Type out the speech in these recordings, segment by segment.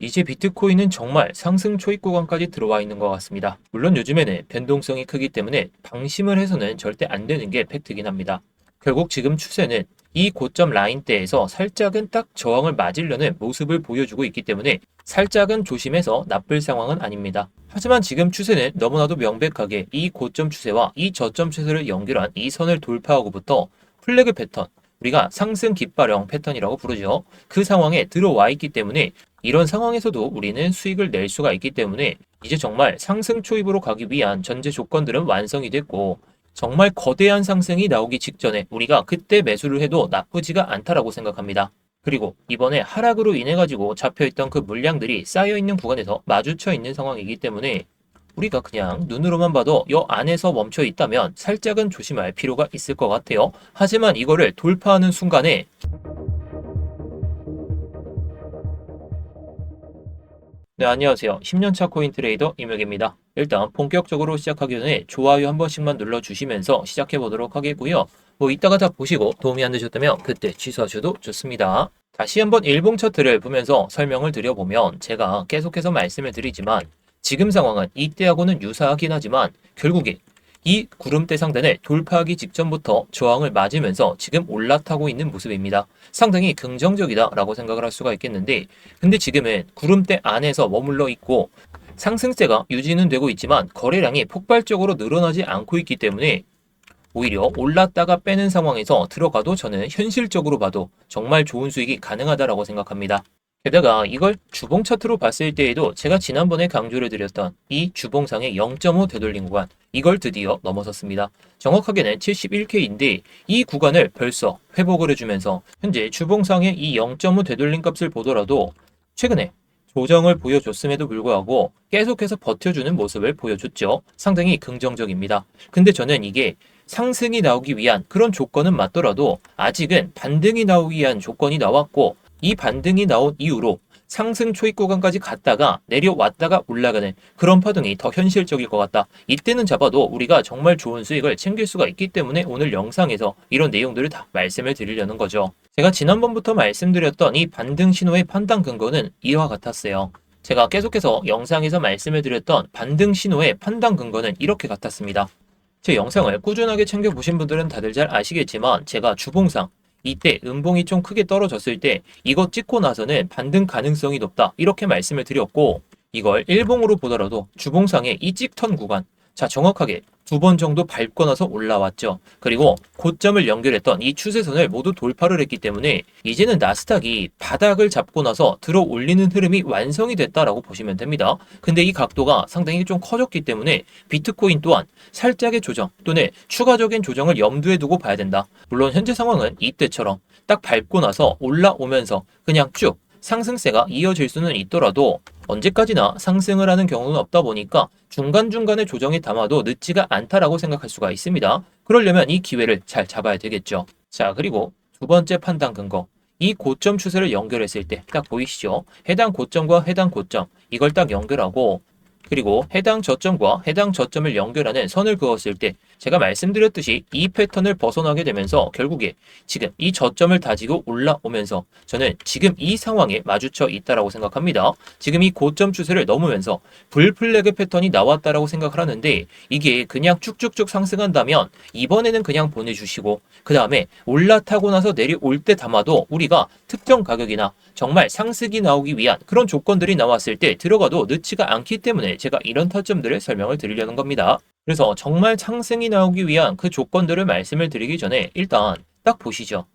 이제 비트코인은 정말 상승 초입 구간까지 들어와 있는 것 같습니다. 물론 요즘에는 변동성이 크기 때문에 방심을 해서는 절대 안 되는 게 팩트긴 합니다. 결국 지금 추세는 이 고점 라인대에서 살짝은 딱 저항을 맞으려는 모습을 보여주고 있기 때문에 살짝은 조심해서 나쁠 상황은 아닙니다. 하지만 지금 추세는 너무나도 명백하게 이 고점 추세와 이 저점 추세를 연결한 이 선을 돌파하고부터 플래그 패턴, 우리가 상승 깃발형 패턴이라고 부르죠. 그 상황에 들어와 있기 때문에 이런 상황에서도 우리는 수익을 낼 수가 있기 때문에 이제 정말 상승 초입으로 가기 위한 전제 조건들은 완성이 됐고 정말 거대한 상승이 나오기 직전에 우리가 그때 매수를 해도 나쁘지가 않다라고 생각합니다. 그리고 이번에 하락으로 인해 가지고 잡혀있던 그 물량들이 쌓여있는 구간에서 마주쳐 있는 상황이기 때문에 우리가 그냥 눈으로만 봐도 이 안에서 멈춰 있다면 살짝은 조심할 필요가 있을 것 같아요. 하지만 이거를 돌파하는 순간에 네, 안녕하세요. 10년차 코인 트레이더 임혁입니다. 일단 본격적으로 시작하기 전에 좋아요 한 번씩만 눌러주시면서 시작해 보도록 하겠고요. 뭐 이따가 다 보시고 도움이 안 되셨다면 그때 취소하셔도 좋습니다. 다시 한번 일봉 차트를 보면서 설명을 드려보면 제가 계속해서 말씀을 드리지만 지금 상황은 이때하고는 유사하긴 하지만 결국에 이 구름대 상단을 돌파하기 직전부터 저항을 맞으면서 지금 올라타고 있는 모습입니다. 상당히 긍정적이다라고 생각을 할 수가 있겠는데 근데 지금은 구름대 안에서 머물러 있고 상승세가 유지는 되고 있지만 거래량이 폭발적으로 늘어나지 않고 있기 때문에 오히려 올랐다가 빼는 상황에서 들어가도 저는 현실적으로 봐도 정말 좋은 수익이 가능하다라고 생각합니다. 게다가 이걸 주봉 차트로 봤을 때에도 제가 지난번에 강조를 드렸던 이 주봉상의 0.5 되돌림 구간 이걸 드디어 넘어섰습니다. 정확하게는 71K인데 이 구간을 벌써 회복을 해주면서 현재 주봉상의 이 0.5 되돌림 값을 보더라도 최근에 조정을 보여줬음에도 불구하고 계속해서 버텨주는 모습을 보여줬죠. 상당히 긍정적입니다. 근데 저는 이게 상승이 나오기 위한 그런 조건은 맞더라도 아직은 반등이 나오기 위한 조건이 나왔고 이 반등이 나온 이후로 상승 초입 구간까지 갔다가 내려왔다가 올라가는 그런 파동이 더 현실적일 것 같다. 이때는 잡아도 우리가 정말 좋은 수익을 챙길 수가 있기 때문에 오늘 영상에서 이런 내용들을 다 말씀을 드리려는 거죠. 제가 지난번부터 말씀드렸던 이 반등 신호의 판단 근거는 이와 같았어요. 제가 계속해서 영상에서 말씀을 드렸던 반등 신호의 판단 근거는 이렇게 같았습니다. 제 영상을 꾸준하게 챙겨보신 분들은 다들 잘 아시겠지만 제가 주봉상 이때 음봉이 좀 크게 떨어졌을 때 이거 찍고 나서는 반등 가능성이 높다 이렇게 말씀을 드렸고 이걸 일봉으로 보더라도 주봉상의 이 찍턴 구간 자 정확하게 2번 정도 밟고 나서 올라왔죠. 그리고 고점을 연결했던 이 추세선을 모두 돌파를 했기 때문에 이제는 나스닥이 바닥을 잡고 나서 들어 올리는 흐름이 완성이 됐다라고 보시면 됩니다. 근데 이 각도가 상당히 좀 커졌기 때문에 비트코인 또한 살짝의 조정 또는 추가적인 조정을 염두에 두고 봐야 된다. 물론 현재 상황은 이때처럼 딱 밟고 나서 올라오면서 그냥 쭉 상승세가 이어질 수는 있더라도 언제까지나 상승을 하는 경우는 없다 보니까 중간중간에 조정이 담아도 늦지가 않다라고 생각할 수가 있습니다. 그러려면 이 기회를 잘 잡아야 되겠죠. 자, 그리고 두 번째 판단 근거. 이 고점 추세를 연결했을 때 딱 보이시죠? 해당 고점과 해당 고점 이걸 딱 연결하고 그리고 해당 저점과 해당 저점을 연결하는 선을 그었을 때 제가 말씀드렸듯이 이 패턴을 벗어나게 되면서 결국에 지금 이 저점을 다지고 올라오면서 저는 지금 이 상황에 마주쳐 있다라고 생각합니다. 지금 이 고점 추세를 넘으면서 불플래그 패턴이 나왔다라고 생각을 하는데 이게 그냥 쭉쭉쭉 상승한다면 이번에는 그냥 보내주시고 그 다음에 올라타고 나서 내려올 때 담아도 우리가 특정 가격이나 정말 상승이 나오기 위한 그런 조건들이 나왔을 때 들어가도 늦지가 않기 때문에 제가 이런 타점들을 설명을 드리려는 겁니다. 그래서 정말 상승이 나오기 위한 그 조건들을 말씀을 드리기 전에 일단 딱 보시죠.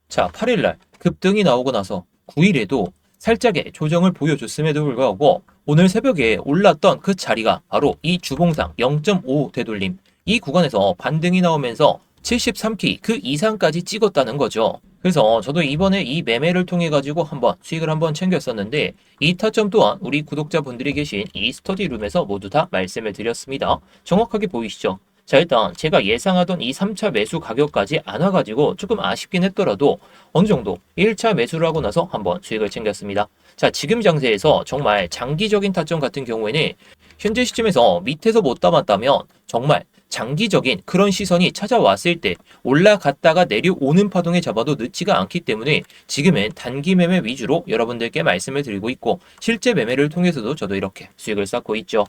자, 8일날 급등이 나오고 나서 9일에도 살짝의 조정을 보여줬음에도 불구하고 오늘 새벽에 올랐던 그 자리가 바로 이 주봉상 0.5 되돌림 이 구간에서 반등이 나오면서 73K 그 이상까지 찍었다는 거죠. 그래서 저도 이번에 이 매매를 통해 가지고 한번 수익을 한번 챙겼었는데 이 타점 또한 우리 구독자분들이 계신 이 스터디룸에서 모두 다 말씀을 드렸습니다. 정확하게 보이시죠? 자, 일단 제가 예상하던 이 3차 매수 가격까지 안 와가지고 조금 아쉽긴 했더라도 어느 정도 1차 매수를 하고 나서 한번 수익을 챙겼습니다. 자, 지금 장세에서 정말 장기적인 타점 같은 경우에는 현재 시점에서 밑에서 못 담았다면 정말 장기적인 그런 시선이 찾아왔을 때 올라갔다가 내려오는 파동에 잡아도 늦지가 않기 때문에 지금은 단기 매매 위주로 여러분들께 말씀을 드리고 있고 실제 매매를 통해서도 저도 이렇게 수익을 쌓고 있죠.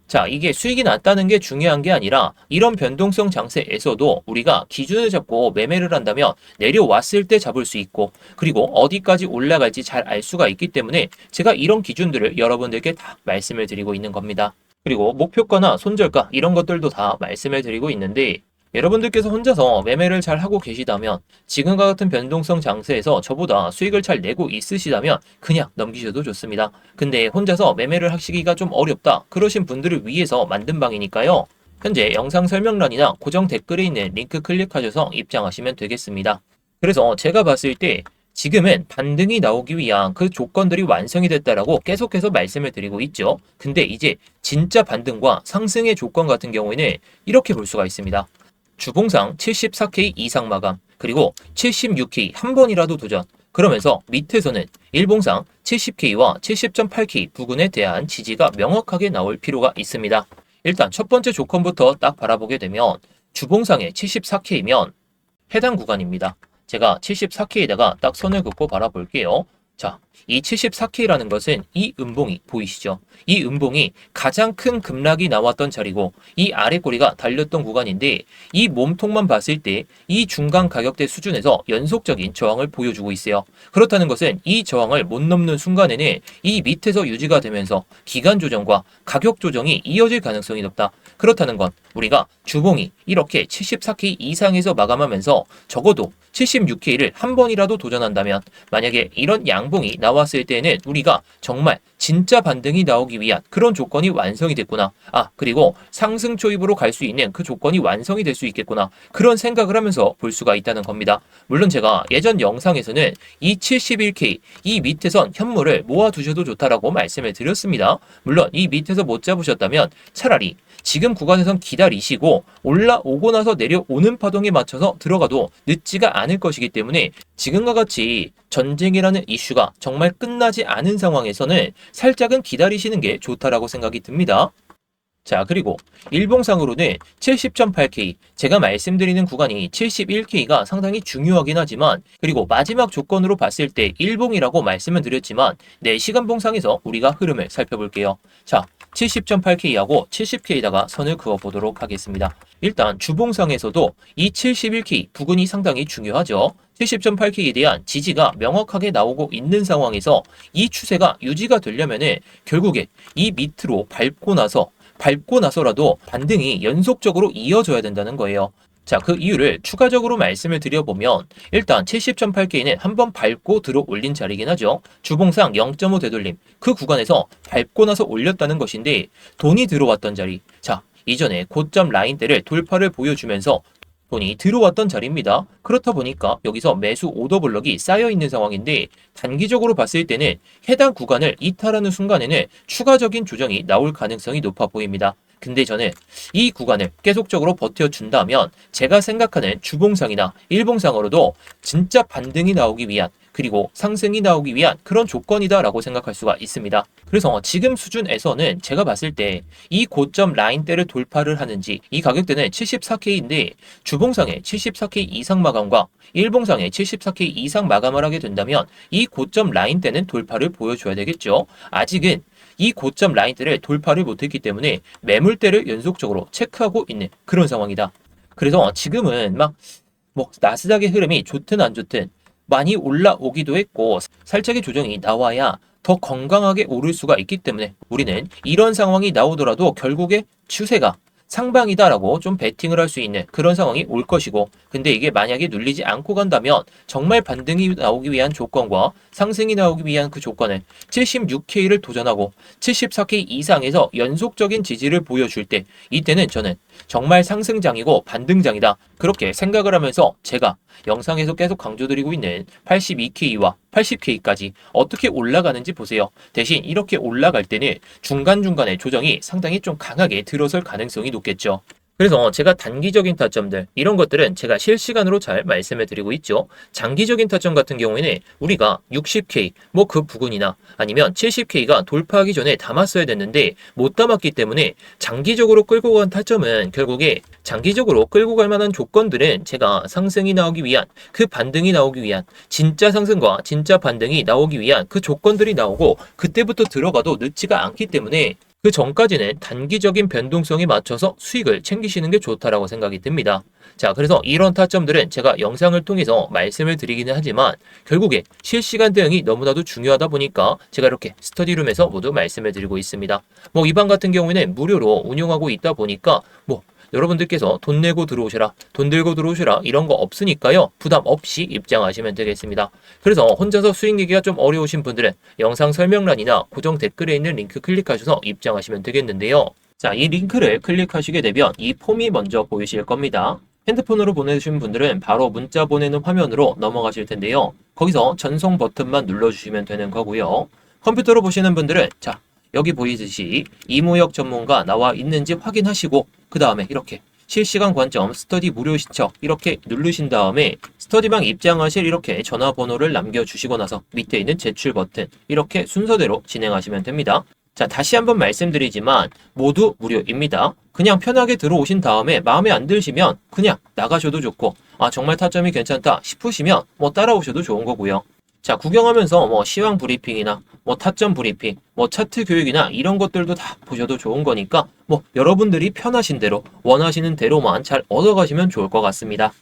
자, 이게 수익이 났다는 게 중요한 게 아니라 이런 변동성 장세에서도 우리가 기준을 잡고 매매를 한다면 내려왔을 때 잡을 수 있고 그리고 어디까지 올라갈지 잘 알 수가 있기 때문에 제가 이런 기준들을 여러분들께 다 말씀을 드리고 있는 겁니다. 그리고 목표가나 손절가 이런 것들도 다 말씀을 드리고 있는데 여러분들께서 혼자서 매매를 잘 하고 계시다면 지금과 같은 변동성 장세에서 저보다 수익을 잘 내고 있으시다면 그냥 넘기셔도 좋습니다. 근데 혼자서 매매를 하시기가 좀 어렵다 그러신 분들을 위해서 만든 방이니까요. 현재 영상 설명란이나 고정 댓글에 있는 링크 클릭하셔서 입장하시면 되겠습니다. 그래서 제가 봤을 때 지금은 반등이 나오기 위한 그 조건들이 완성이 됐다라고 계속해서 말씀을 드리고 있죠. 근데 이제 진짜 반등과 상승의 조건 같은 경우에는 이렇게 볼 수가 있습니다. 주봉상 74K 이상 마감, 그리고 76K 한 번이라도 도전. 그러면서 밑에서는 일봉상 70K와 70.8K 부근에 대한 지지가 명확하게 나올 필요가 있습니다. 일단 첫 번째 조건부터 딱 바라보게 되면 주봉상의 74K면 해당 구간입니다. 제가 74K에다가 딱 선을 긋고 바라볼게요. 자, 이 74K라는 것은 이 음봉이 보이시죠? 이 음봉이 가장 큰 급락이 나왔던 자리고 이 아래 꼬리가 달렸던 구간인데 이 몸통만 봤을 때 이 중간 가격대 수준에서 연속적인 저항을 보여주고 있어요. 그렇다는 것은 이 저항을 못 넘는 순간에는 이 밑에서 유지가 되면서 기간 조정과 가격 조정이 이어질 가능성이 높다. 그렇다는 건 우리가 주봉이 이렇게 74K 이상에서 마감하면서 적어도 76K를 한 번이라도 도전한다면 만약에 이런 양봉이 나왔을 때는 우리가 정말 진짜 반등이 나오기 위한 그런 조건이 완성이 됐구나. 그리고 상승 초입으로 갈 수 있는 그 조건이 완성이 될 수 있겠구나. 그런 생각을 하면서 볼 수가 있다는 겁니다. 물론 제가 예전 영상에서는 이 71K, 이 밑에선 현물을 모아두셔도 좋다라고 말씀을 드렸습니다. 물론 이 밑에서 못 잡으셨다면 차라리 지금 구간에선 기다리시고 올라오고 나서 내려오는 파동에 맞춰서 들어가도 늦지가 않을 것이기 때문에 지금과 같이 전쟁이라는 이슈가 정말 끝나지 않은 상황에서는 살짝은 기다리시는 게 좋다라고 생각이 듭니다. 자, 그리고 일봉상으로는 70.8K, 제가 말씀드리는 구간이 71K가 상당히 중요하긴 하지만 그리고 마지막 조건으로 봤을 때 일봉이라고 말씀을 드렸지만 4시간봉상에서 우리가 흐름을 살펴볼게요. 자, 70.8K하고 70K에다가 선을 그어보도록 하겠습니다. 일단 주봉상에서도 이 71K 부근이 상당히 중요하죠. 70.8K에 대한 지지가 명확하게 나오고 있는 상황에서 이 추세가 유지가 되려면은 결국에 이 밑으로 밟고 나서라도 반등이 연속적으로 이어져야 된다는 거예요. 자, 그 이유를 추가적으로 말씀을 드려보면 일단 70.8K는 한번 밟고 들어 올린 자리긴 하죠. 주봉상 0.5 되돌림, 그 구간에서 밟고 나서 올렸다는 것인데 돈이 들어왔던 자리, 자, 이전에 고점 라인대를 돌파를 보여주면서 돈이 들어왔던 자리입니다. 그렇다 보니까 여기서 매수 오더 블럭이 쌓여 있는 상황인데 단기적으로 봤을 때는 해당 구간을 이탈하는 순간에는 추가적인 조정이 나올 가능성이 높아 보입니다. 근데 저는 이 구간을 계속적으로 버텨준다면 제가 생각하는 주봉상이나 일봉상으로도 진짜 반등이 나오기 위한 그리고 상승이 나오기 위한 그런 조건이다라고 생각할 수가 있습니다. 그래서 지금 수준에서는 제가 봤을 때 이 고점 라인대를 돌파를 하는지 이 가격대는 74K인데 주봉상의 74K 이상 마감과 일봉상의 74K 이상 마감을 하게 된다면 이 고점 라인대는 돌파를 보여줘야 되겠죠. 아직은 이 고점 라인대를 돌파를 못했기 때문에 매물대를 연속적으로 체크하고 있는 그런 상황이다. 그래서 지금은 나스닥의 흐름이 좋든 안 좋든 많이 올라오기도 했고 살짝의 조정이 나와야 더 건강하게 오를 수가 있기 때문에 우리는 이런 상황이 나오더라도 결국에 추세가 상방이다라고 좀 베팅을 할 수 있는 그런 상황이 올 것이고 근데 이게 만약에 눌리지 않고 간다면 정말 반등이 나오기 위한 조건과 상승이 나오기 위한 그 조건은 76K를 도전하고 74K 이상에서 연속적인 지지를 보여줄 때 이때는 저는 정말 상승장이고 반등장이다 그렇게 생각을 하면서 제가 영상에서 계속 강조드리고 있는 82K와 80K까지 어떻게 올라가는지 보세요. 대신 이렇게 올라갈 때는 중간중간에 조정이 상당히 좀 강하게 들어설 가능성이 높겠죠. 그래서 제가 단기적인 타점들, 이런 것들은 제가 실시간으로 잘 말씀해 드리고 있죠. 장기적인 타점 같은 경우에는 우리가 60K, 뭐 그 부근이나 아니면 70K가 돌파하기 전에 담았어야 됐는데 못 담았기 때문에 장기적으로 끌고 간 타점은 결국에 장기적으로 끌고 갈 만한 조건들은 제가 상승이 나오기 위한, 그 반등이 나오기 위한, 진짜 상승과 진짜 반등이 나오기 위한 그 조건들이 나오고 그때부터 들어가도 늦지가 않기 때문에 그 전까지는 단기적인 변동성에 맞춰서 수익을 챙기시는 게 좋다라고 생각이 듭니다. 자, 그래서 이런 타점들은 제가 영상을 통해서 말씀을 드리기는 하지만 결국에 실시간 대응이 너무나도 중요하다 보니까 제가 이렇게 스터디룸에서 모두 말씀을 드리고 있습니다. 뭐 이방 같은 경우에는 무료로 운영하고 있다 보니까 뭐 여러분들께서 돈 내고 들어오셔라, 돈 들고 들어오셔라 이런 거 없으니까요. 부담 없이 입장하시면 되겠습니다. 그래서 혼자서 수익 내기가 좀 어려우신 분들은 영상 설명란이나 고정 댓글에 있는 링크 클릭하셔서 입장하시면 되겠는데요. 자, 이 링크를 클릭하시게 되면 이 폼이 먼저 보이실 겁니다. 핸드폰으로 보내주신 분들은 바로 문자 보내는 화면으로 넘어가실 텐데요. 거기서 전송 버튼만 눌러주시면 되는 거고요. 컴퓨터로 보시는 분들은 자, 여기 보이듯이 이무역 전문가 나와 있는지 확인하시고 그 다음에 이렇게 실시간 관점 스터디 무료 신청 이렇게 누르신 다음에 스터디방 입장하실 이렇게 전화번호를 남겨주시고 나서 밑에 있는 제출 버튼 이렇게 순서대로 진행하시면 됩니다. 자, 다시 한번 말씀드리지만 모두 무료입니다. 그냥 편하게 들어오신 다음에 마음에 안 드시면 그냥 나가셔도 좋고 아 정말 타점이 괜찮다 싶으시면 뭐 따라오셔도 좋은 거고요. 자, 구경하면서 뭐 시황 브리핑이나 뭐 타점 브리핑, 뭐 차트 교육이나 이런 것들도 다 보셔도 좋은 거니까 뭐 여러분들이 편하신 대로 원하시는 대로만 잘 얻어가시면 좋을 것 같습니다.